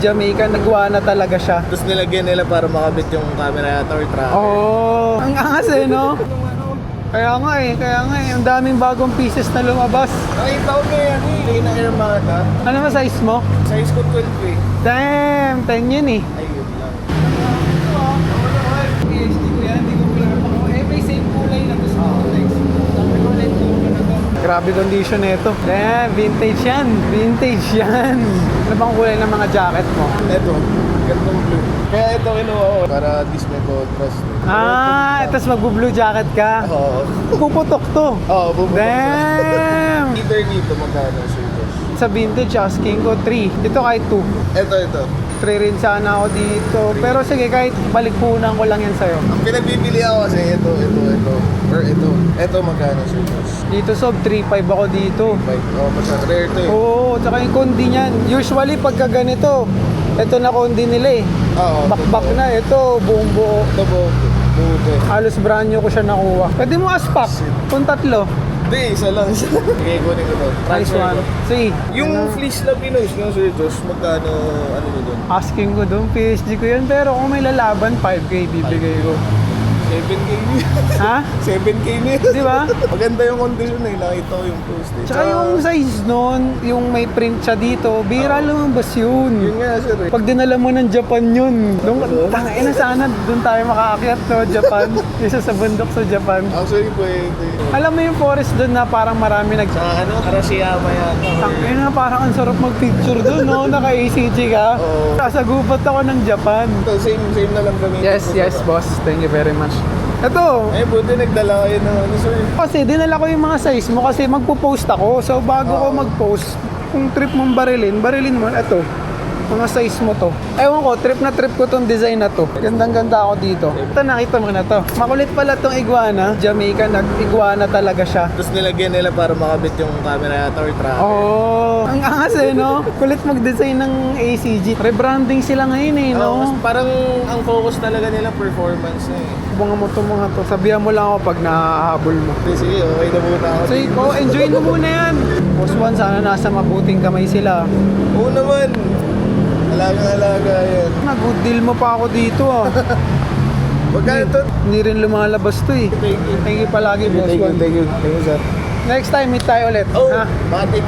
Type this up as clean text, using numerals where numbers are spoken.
Jamaica, nagawa na talaga siya. Tapos nilagyan nila para makabit yung camera yata or tracker. Oo. Ang angas eh, no? Kaya nga eh. Ang daming bagong pieces na lumabas. Nakita ko kaya hindi na Air Mata. Ano ba size mo? Size ko 12 eh. Damn, 10 yun eh. Ayun lang. PSD ko yan, hindi ko kulay pa ko. Eh, may same kulay na gusto ko. Grabe condition nito. Damn, vintage yan. Vintage yan. Ano bang kulay ng mga jacket mo? Ito, gandong blue. Kaya ito kinuha ko para at least may contrast. Tapos magbo-blue jacket ka. Oo. Puputok to. Oo, bubukod. Damn! Either dito magkano sir Josh? Sa vintage, asking ko 3. Ito kahit 2. Ito. 3 rin sana ako dito. Pero sige, kahit balikpunan ko lang yan sa'yo. Ang pinagbibili ako kasi ito. Or ito. Ito magkano sir Josh? Dito sob, 3.5 ako dito. Masyado rare to eh. Oo, tsaka yung kondi niyan. Usually pagka ganito, ito na kondi nila eh. Oo. Bakbak na, ito buong buo. Ito buo to eh. Halos brand new ko siya nakuha. Pwede mo aspak kung tatlo. Hindi, isa lang. Okay, kunin ko to. Nice one. See, Yung fleece na Pinos no sir Josh, magkano ano nyo doon? asking ko doon, PSG ko yun. Pero kung may lalaban, 5K bibigay ko. 7K Ha? 7K na yun. Di ba? Maganda yung condition eh. Nakita ko yung post eh. Tsaka yung size nun, yung may print siya dito, bira lumabas yun. Yun nga sir eh. Pag dinala mo ng Japan yun, tangina sana doon tayo makaakyat no, Japan. Isa sa bundok sa Japan. Actually pwede. Alam mo yung forest doon na parang marami Sa ano? Arashiyama yata. Tangina, parang ang sarap magpicture doon, no? Naka-ACG ka. Oo. Sasagupat ako ng Japan. Ito, same na lang gamitin ko. boss. Thank you very much. Ito, Eh, buti nagdala kayo ng ano sir. kasi dinala ko yung mga size mo kasi magpo-post ako. So bago ko mag-post, kung trip mong barilin mo, ito. Mga size mo to. Ewan ko, trip ko tong design na to. Gandang-ganda ako dito. Ito, nakita mo na to. Makulit pala tong iguana. Jamaica, nag-iguana talaga siya. Tapos nilagyan nila para makabit yung camera yata or tracker. Oh, ang angas eh, no? Kulit mag-design ng ACG. Rebranding sila ngayon eh, no? Parang ang focus talaga nila performance na eh. Mga to. Sabihan mo lang ako pag nahahabol mo. Sige, okay na muna ako. So, enjoy mo muna yan. Boss Juan, sana nasa mabuting kamay sila. Oo naman. Alaga yan. Good deal mo pa ako dito ah. Magkano to? Hindi rin lumalabas to eh. Thank you. Thank you palagi, Boss Juan. Thank you sir. Next time, meet tayo ulit. Oh, ha? matik.